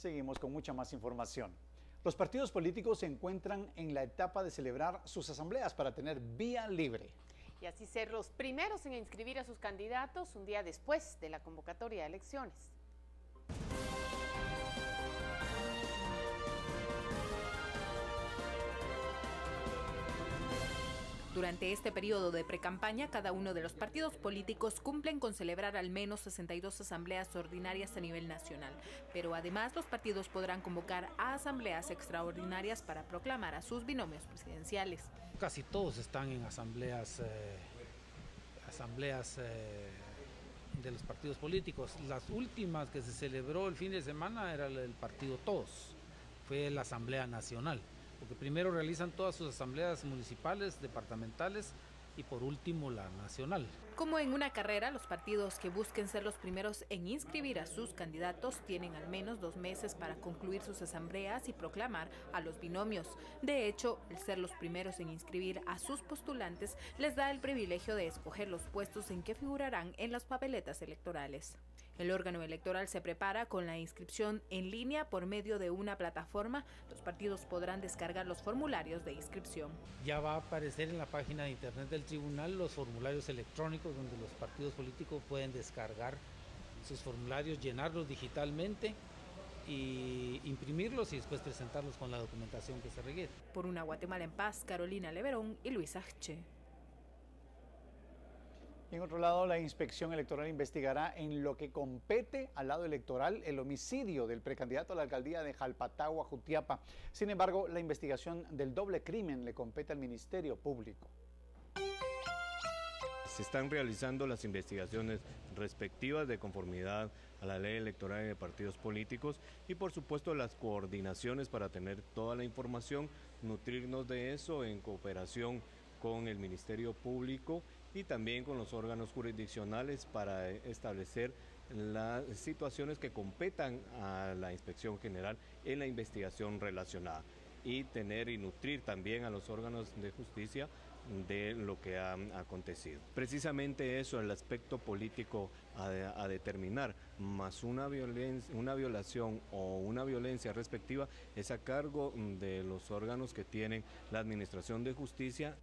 Seguimos con mucha más información. Los partidos políticos se encuentran en la etapa de celebrar sus asambleas para tener vía libre. Y así ser los primeros en inscribir a sus candidatos un día después de la convocatoria de elecciones. Durante este periodo de precampaña, cada uno de los partidos políticos cumplen con celebrar al menos 62 asambleas ordinarias a nivel nacional. Pero además los partidos podrán convocar a asambleas extraordinarias para proclamar a sus binomios presidenciales. Casi todos están en asambleas de los partidos políticos. Las últimas que se celebró el fin de semana era el partido Todos, fue la Asamblea Nacional. Porque primero realizan todas sus asambleas municipales, departamentales y por último la nacional. Como en una carrera, los partidos que busquen ser los primeros en inscribir a sus candidatos tienen al menos 2 meses para concluir sus asambleas y proclamar a los binomios. De hecho, el ser los primeros en inscribir a sus postulantes les da el privilegio de escoger los puestos en que figurarán en las papeletas electorales. El órgano electoral se prepara con la inscripción en línea por medio de una plataforma. Los partidos podrán descargar los formularios de inscripción. Ya va a aparecer en la página de internet del tribunal los formularios electrónicos donde los partidos políticos pueden descargar sus formularios, llenarlos digitalmente y imprimirlos y después presentarlos con la documentación que se requiere. Por una Guatemala en paz, Carolina Leverón y Luis Ache. En otro lado, la inspección electoral investigará en lo que compete al lado electoral el homicidio del precandidato a la alcaldía de Jalpatagua, Jutiapa. Sin embargo, la investigación del doble crimen le compete al Ministerio Público. Se están realizando las investigaciones respectivas de conformidad a la ley electoral de partidos políticos y por supuesto las coordinaciones para tener toda la información, nutrirnos de eso en cooperación con el Ministerio Público y también con los órganos jurisdiccionales para establecer las situaciones que competan a la Inspección General en la investigación relacionada y tener y nutrir también a los órganos de justicia de lo que ha acontecido. Precisamente eso, el aspecto político a determinar, más una violación o una violencia respectiva es a cargo de los órganos que tienen la Administración de Justicia.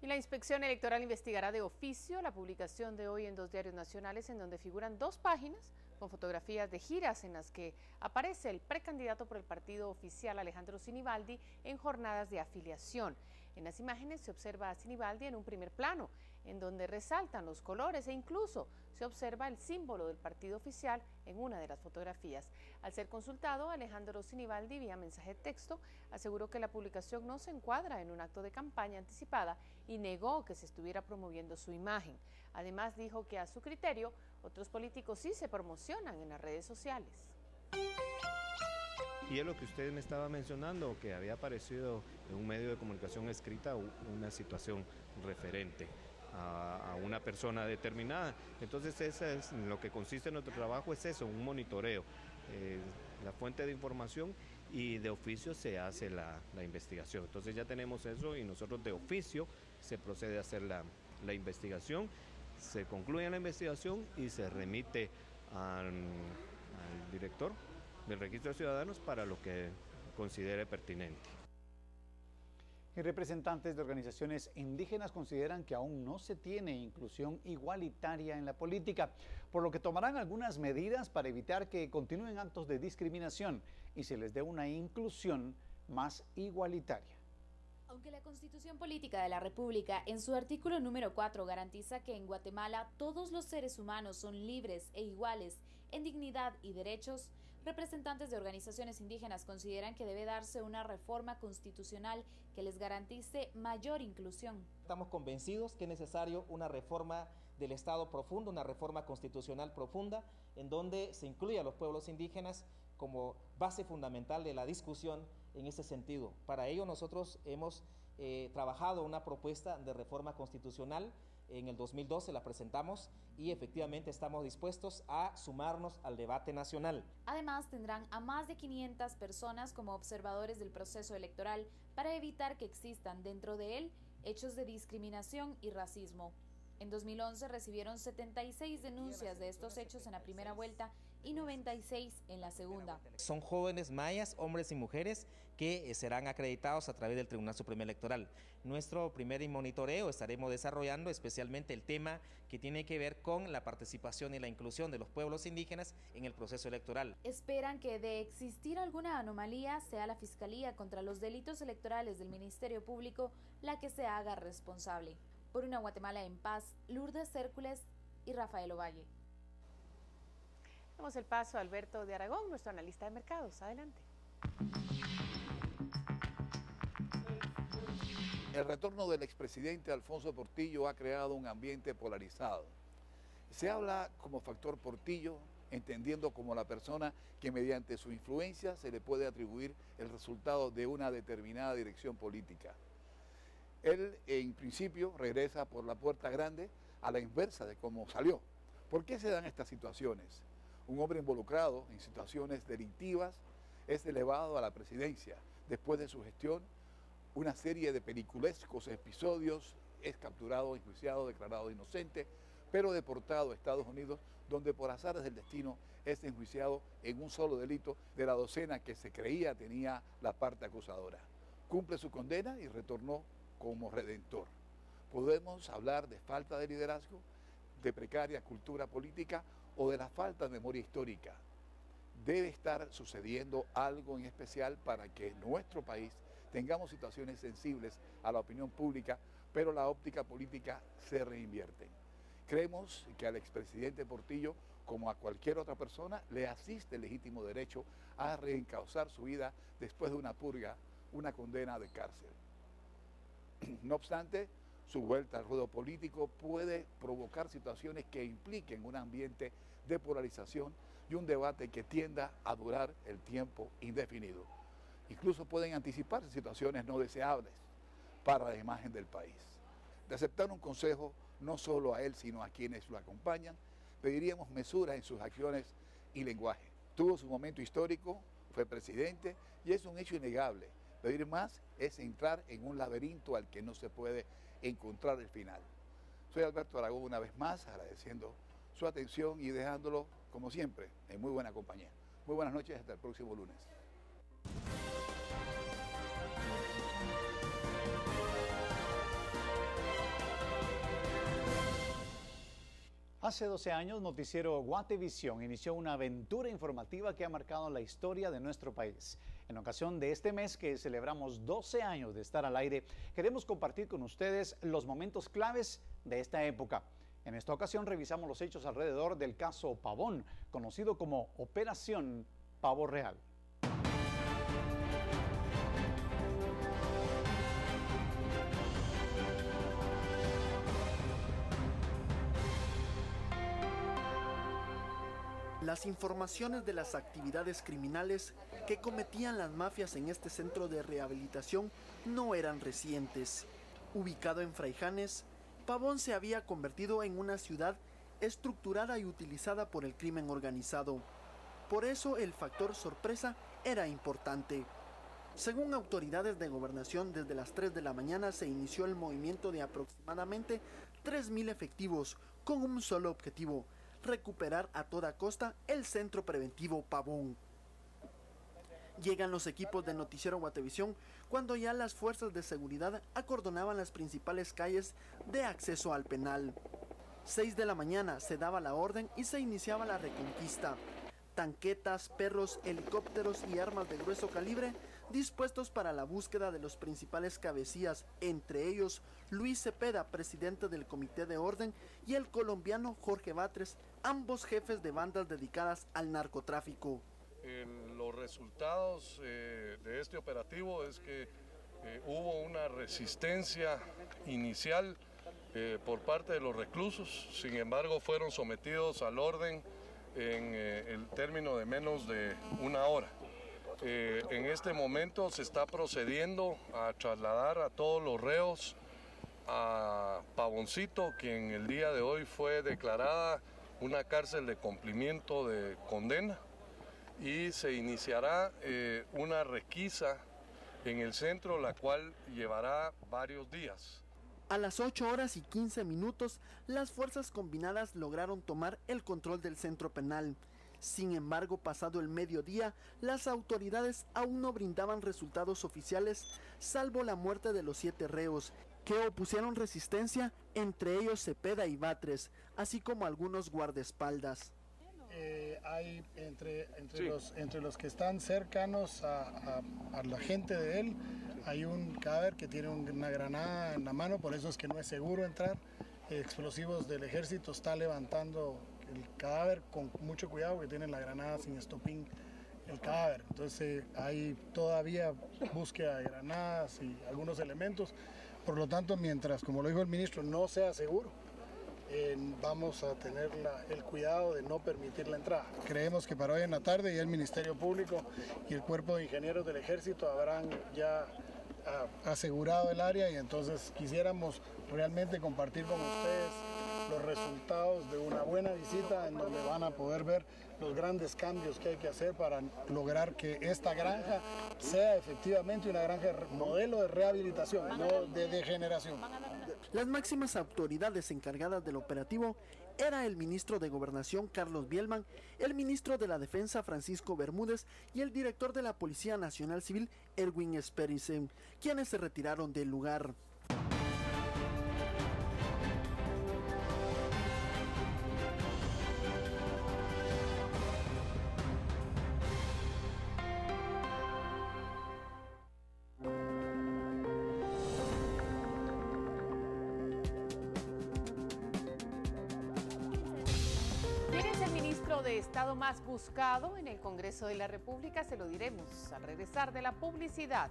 Y la inspección electoral investigará de oficio la publicación de hoy en 2 diarios nacionales en donde figuran 2 páginas con fotografías de giras en las que aparece el precandidato por el partido oficial Alejandro Sinibaldi en jornadas de afiliación. En las imágenes se observa a Sinibaldi en un primer plano, en donde resaltan los colores e incluso se observa el símbolo del partido oficial en una de las fotografías. Al ser consultado, Alejandro Sinibaldi, vía mensaje de texto, aseguró que la publicación no se encuadra en un acto de campaña anticipada y negó que se estuviera promoviendo su imagen. Además, dijo que a su criterio, otros políticos sí se promocionan en las redes sociales. Y es lo que usted me estaba mencionando, que había aparecido en un medio de comunicación escrita una situación referente a una persona determinada. Entonces esa es lo que consiste en nuestro trabajo, es eso, un monitoreo, la fuente de información y de oficio se hace la investigación. Entonces ya tenemos eso y nosotros de oficio se procede a hacer la investigación, se concluye la investigación y se remite al director del Registro de Ciudadanos para lo que considere pertinente. Y representantes de organizaciones indígenas consideran que aún no se tiene inclusión igualitaria en la política, por lo que tomarán algunas medidas para evitar que continúen actos de discriminación y se les dé una inclusión más igualitaria. Aunque la Constitución Política de la República en su artículo número 4 garantiza que en Guatemala todos los seres humanos son libres e iguales en dignidad y derechos, representantes de organizaciones indígenas consideran que debe darse una reforma constitucional que les garantice mayor inclusión. Estamos convencidos que es necesario una reforma del Estado profundo, una reforma constitucional profunda, en donde se incluya a los pueblos indígenas como base fundamental de la discusión en ese sentido. Para ello nosotros hemos trabajado una propuesta de reforma constitucional, en el 2012 la presentamos y efectivamente estamos dispuestos a sumarnos al debate nacional. Además tendrán a más de 500 personas como observadores del proceso electoral para evitar que existan dentro de él hechos de discriminación y racismo. En 2011 recibieron 76 denuncias de estos hechos en la primera vuelta y 96 en la segunda. Son jóvenes mayas, hombres y mujeres, que serán acreditados a través del Tribunal Supremo Electoral. Nuestro primer monitoreo estaremos desarrollando especialmente el tema que tiene que ver con la participación y la inclusión de los pueblos indígenas en el proceso electoral. Esperan que de existir alguna anomalía sea la Fiscalía contra los Delitos Electorales del Ministerio Público la que se haga responsable. Por una Guatemala en paz, Lourdes Cércules y Rafael Ovalle. Damos el paso a Alberto de Aragón, nuestro analista de mercados. Adelante. El retorno del expresidente Alfonso Portillo ha creado un ambiente polarizado. Se habla como factor Portillo, entendiendo como la persona que mediante su influencia se le puede atribuir el resultado de una determinada dirección política. Él, en principio, regresa por la puerta grande a la inversa de cómo salió. ¿Por qué se dan estas situaciones? Un hombre involucrado en situaciones delictivas es elevado a la presidencia. Después de su gestión, una serie de peliculescos episodios, es capturado, enjuiciado, declarado inocente, pero deportado a Estados Unidos, donde por azares del destino es enjuiciado en un solo delito de la docena que se creía tenía la parte acusadora. Cumple su condena y retornó como redentor. Podemos hablar de falta de liderazgo, de precaria cultura política o de la falta de memoria histórica. Debe estar sucediendo algo en especial para que en nuestro país tengamos situaciones sensibles a la opinión pública, pero la óptica política se reinvierte. Creemos que al expresidente Portillo, como a cualquier otra persona, le asiste el legítimo derecho a reencauzar su vida después de una purga, una condena de cárcel. No obstante, su vuelta al ruedo político puede provocar situaciones que impliquen un ambiente de polarización y un debate que tienda a durar el tiempo indefinido. Incluso pueden anticiparse situaciones no deseables para la imagen del país. De aceptar un consejo, no solo a él, sino a quienes lo acompañan, pediríamos mesura en sus acciones y lenguaje. Tuvo su momento histórico, fue presidente y es un hecho innegable. Pedir más es entrar en un laberinto al que no se puede encontrar el final. Soy Alberto Aragón una vez más, agradeciendo su atención y dejándolo, como siempre, en muy buena compañía. Muy buenas noches, hasta el próximo lunes. Hace 12 años, Noticiero Guatevisión inició una aventura informativa que ha marcado la historia de nuestro país. En ocasión de este mes que celebramos 12 años de estar al aire, queremos compartir con ustedes los momentos claves de esta época. En esta ocasión revisamos los hechos alrededor del caso Pavón, conocido como Operación Pavo Real. Las informaciones de las actividades criminales que cometían las mafias en este centro de rehabilitación no eran recientes. Ubicado en Fraijanes, Pavón se había convertido en una ciudad estructurada y utilizada por el crimen organizado. Por eso el factor sorpresa era importante. Según autoridades de gobernación, desde las 3 de la mañana se inició el movimiento de aproximadamente 3.000 efectivos con un solo objetivo: recuperar a toda costa el centro preventivo Pavón. Llegan los equipos de Noticiero Guatevisión cuando ya las fuerzas de seguridad acordonaban las principales calles de acceso al penal. 6 de la mañana se daba la orden y se iniciaba la reconquista. Tanquetas, perros, helicópteros y armas de grueso calibre dispuestos para la búsqueda de los principales cabecillas, entre ellos Luis Cepeda, presidente del Comité de Orden, y el colombiano Jorge Batres, ambos jefes de bandas dedicadas al narcotráfico. Los resultados de este operativo es que hubo una resistencia inicial por parte de los reclusos, sin embargo fueron sometidos al orden en el término de menos de una hora. En este momento se está procediendo a trasladar a todos los reos a Pavoncito, quien el día de hoy fue declarada una cárcel de cumplimiento de condena, y se iniciará una requisa en el centro, la cual llevará varios días. A las 8 horas y 15 minutos, las fuerzas combinadas lograron tomar el control del centro penal. Sin embargo, pasado el mediodía, las autoridades aún no brindaban resultados oficiales, salvo la muerte de los 7 reos, que opusieron resistencia, entre ellos Cepeda y Batres, así como algunos guardaespaldas. Hay entre los que están cercanos a la gente de él, hay un cadáver que tiene una granada en la mano, por eso es que no es seguro entrar. Explosivos del ejército está levantando el cadáver con mucho cuidado, que tienen la granada sin estopín el cadáver. Entonces hay todavía búsqueda de granadas y algunos elementos. Por lo tanto, mientras, como lo dijo el ministro, no sea seguro, vamos a tener el cuidado de no permitir la entrada. Creemos que para hoy en la tarde ya el Ministerio Público y el Cuerpo de Ingenieros del Ejército habrán ya asegurado el área, y entonces quisiéramos realmente compartir con ustedes los resultados de una buena visita en donde van a poder ver los grandes cambios que hay que hacer para lograr que esta granja sea efectivamente una granja modelo de rehabilitación, no de degeneración. Las máximas autoridades encargadas del operativo era el ministro de Gobernación Carlos Bielman, el ministro de la Defensa Francisco Bermúdez y el director de la Policía Nacional Civil Erwin Esperisen, quienes se retiraron del lugar. De Estado más buscado en el Congreso de la República, se lo diremos al regresar de la publicidad.